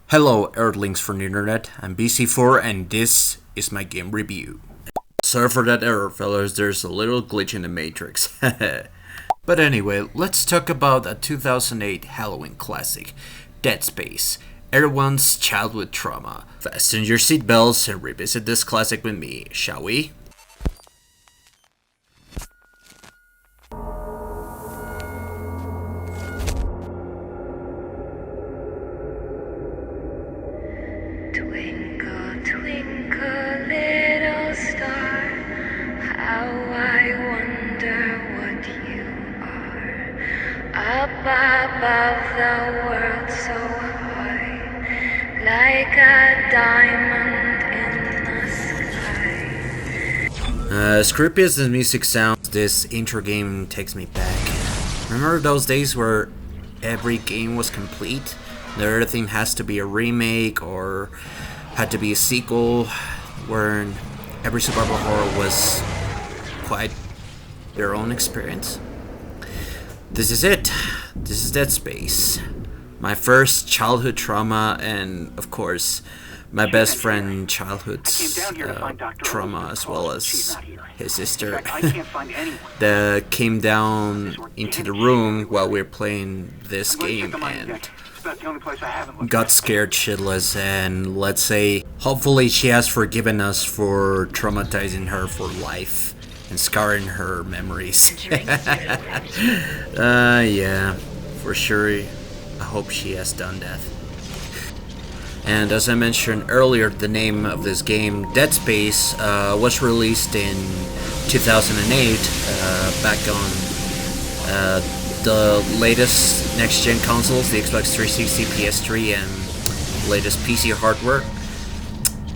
Hello, Earthlings from the internet. I'm BC4 and this is my game review. Sorry for that error, fellas, there's a little glitch in the matrix. But anyway, let's talk about a 2008 Halloween classic, Dead Space, everyone's childhood trauma. Fasten your seatbelts and revisit this classic with me, shall we? Twinkle, twinkle, little star, how I wonder what you are. Up above the world so high, like a diamond in the sky. As creepy as the music sounds, this intro game takes me back. Remember those days where every game was complete? Everything has to be a remake or had to be a sequel, where every survival horror was quite their own experience. This is it. This is Dead Space. My first childhood trauma, and of course, my best friend childhood's trauma, as well as his sister, that came down into the room while we were playing this game and got scared shitless, and let's say hopefully she has forgiven us for traumatizing her for life and scarring her memories. Yeah, for sure, I hope she has done that. And as I mentioned earlier, the name of this game, Dead Space, was released in 2008, back on the latest next-gen consoles, the Xbox 360, PS3, and latest PC hardware.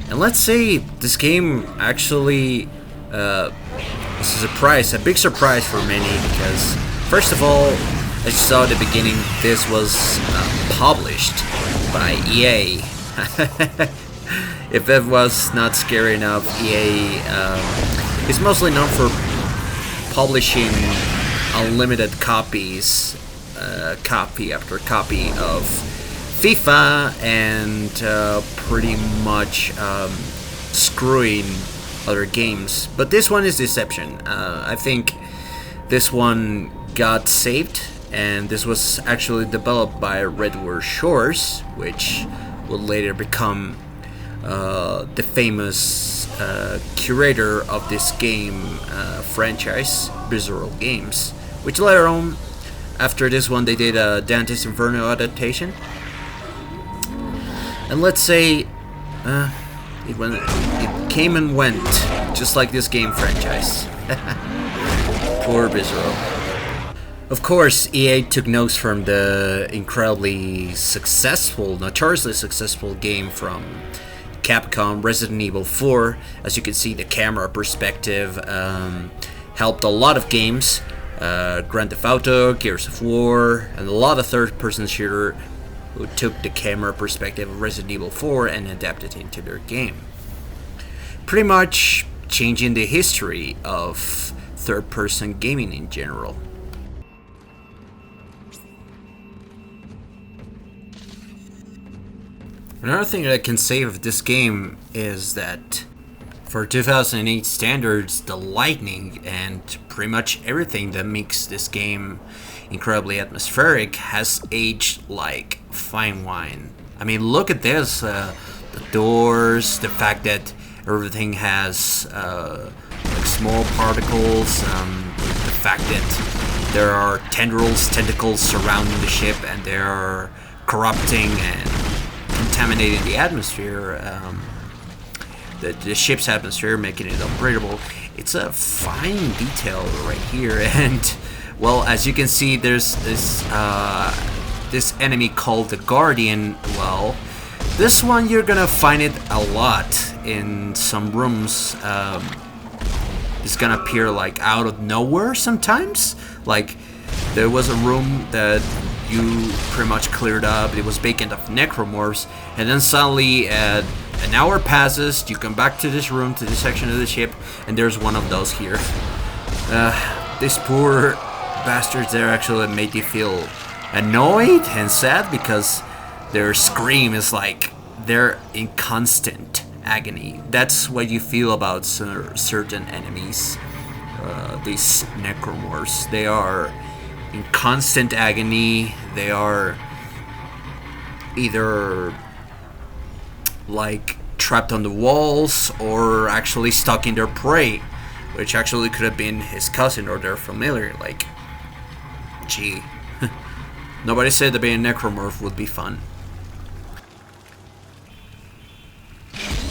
And let's say this game actually was a surprise, a big surprise for many, because first of all, as you saw at the beginning, this was published by EA. If that was not scary enough, EA is mostly known for publishing unlimited copies, copy after copy of FIFA, and pretty much screwing other games. But this one is the exception. I think this one got saved, and this was actually developed by Redwood Shores, which would later become the famous curator of this game franchise, Visceral Games, which later on, after this one, they did a Dante's Inferno adaptation. And let's say it came and went, just like this game franchise. Poor Visceral. Of course, EA took notes from the incredibly successful, notoriously successful game from Capcom, Resident Evil 4. As you can see, the camera perspective helped a lot of games. Grand Theft Auto, Gears of War, and a lot of third-person shooter who took the camera perspective of Resident Evil 4 and adapted it into their game. Pretty much changing the history of third-person gaming in general. Another thing that I can say of this game is that for 2008 standards, the lighting and pretty much everything that makes this game incredibly atmospheric has aged like fine wine. I mean, look at this, the doors, the fact that everything has like small particles, the fact that there are tentacles surrounding the ship and they are corrupting and contaminating the atmosphere, the ship's atmosphere, making it unbreathable. It's a fine detail right here, and well, as you can see, there's this enemy called the Guardian. Well, this one you're gonna find it a lot in some rooms. It's gonna appear like out of nowhere sometimes. Like there was a room that you pretty much cleared up, it was vacant of necromorphs, and then suddenly an hour passes, you come back to this room, to this section of the ship, and there's one of those here. These poor bastards there actually made you feel annoyed and sad, because Their scream is like they're in constant agony. That's what you feel about certain enemies. These necromorphs, they are in constant agony. They are either like trapped on the walls or actually stuck in their prey, which actually could have been his cousin or their familiar. Like, gee, nobody said that being a necromorph would be fun.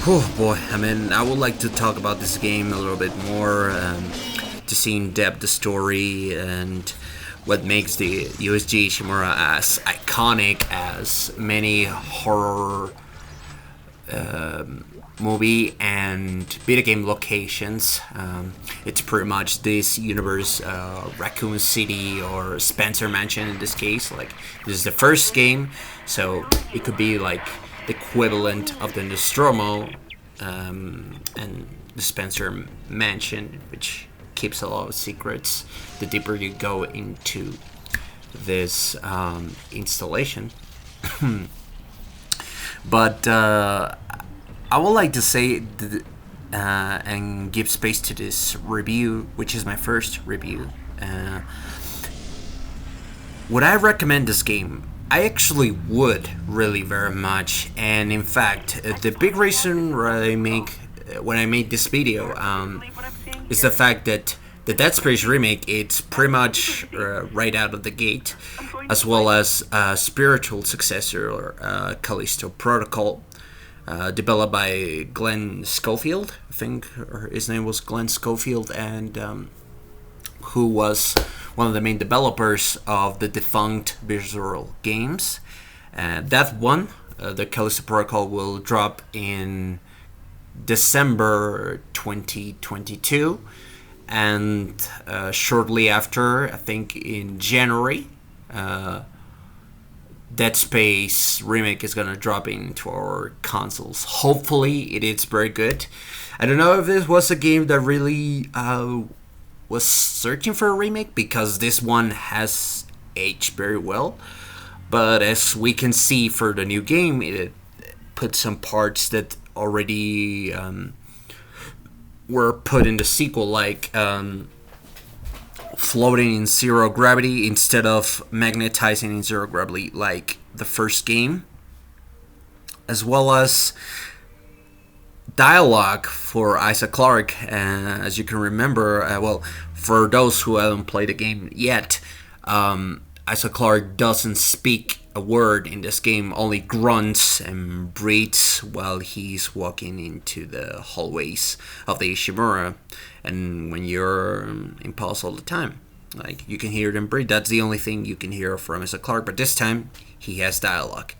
Oh boy, I mean, I would like to talk about this game a little bit more, to see in depth the story and what makes the USG Ishimura as iconic as many horror movie and video game locations. It's pretty much this universe, Raccoon City or Spencer Mansion in this case. Like, this is the first game, so it could be like the equivalent of the Nostromo and the Spencer Mansion, which keeps a lot of secrets the deeper you go into this installation. But I would like to say and give space to this review, which is my first review. Would I recommend this game? I actually would, really very much. And in fact, the big reason when I made this video is the fact that the Dead Space remake, it's pretty much right out of the gate, as well as a spiritual successor, Callisto Protocol, developed by Glenn Schofield. I think his name was Glenn Schofield, and who was one of the main developers of the defunct Visceral games. That one, the Callisto Protocol, will drop in December 2022, and shortly after, I think in January, Dead Space remake is gonna drop into our consoles. Hopefully it is very good. I don't know if this was a game that really was searching for a remake, because this one has aged very well, but as we can see for the new game, it put some parts that already were put in the sequel, like floating in zero gravity instead of magnetizing in zero gravity like the first game, as well as dialogue for Isaac Clarke. As you can remember, well, for those who haven't played the game yet, Isaac Clarke doesn't speak a word in this game, only grunts and breathes while he's walking into the hallways of the Ishimura, and when you're in pause all the time, like, you can hear them breathe. That's the only thing you can hear from Isaac Clarke, but this time he has dialogue.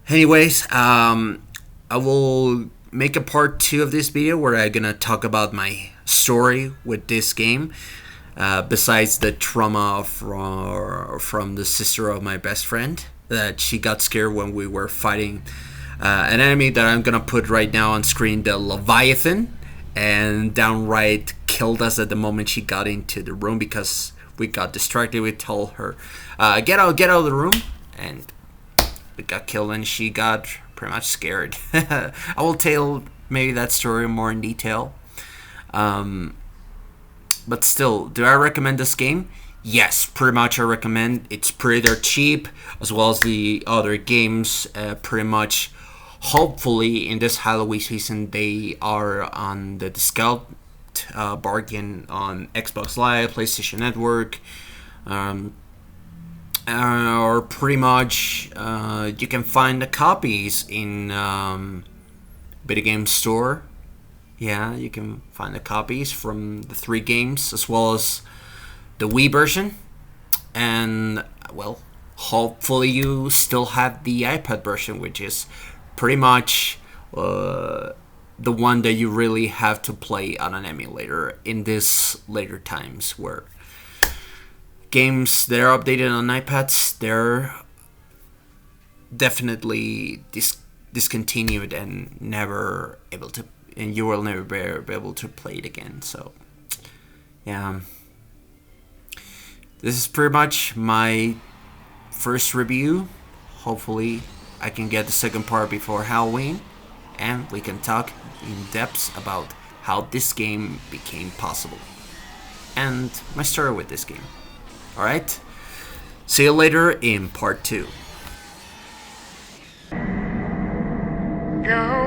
Anyways, I will make a part 2 of this video where I'm gonna talk about my story with this game, besides the trauma from the sister of my best friend, that she got scared when we were fighting an enemy that I'm gonna put right now on screen, the Leviathan, and downright killed us at the moment she got into the room because we got distracted. We told her, get out of the room, and we got killed, and she got pretty much scared. I will tell maybe that story more in detail. But still, do I recommend this game? Yes, pretty much I recommend. It's pretty darn cheap, as well as the other games. Pretty much, hopefully, in this Halloween season, they are on the discount bargain on Xbox Live, PlayStation Network, or pretty much you can find the copies in Video Game Store. Yeah, you can find the copies from the 3 games, as well as the Wii version. And, well, hopefully you still have the iPad version, which is pretty much the one that you really have to play on an emulator in this later times, where games that are updated on iPads, they're definitely discontinued and never able to, and you will never be able to play it again. So, yeah, this is pretty much my first review. Hopefully I can get the second part before Halloween, and we can talk in depth about how this game became possible and my story with this game. Alright? See you later in part 2. Though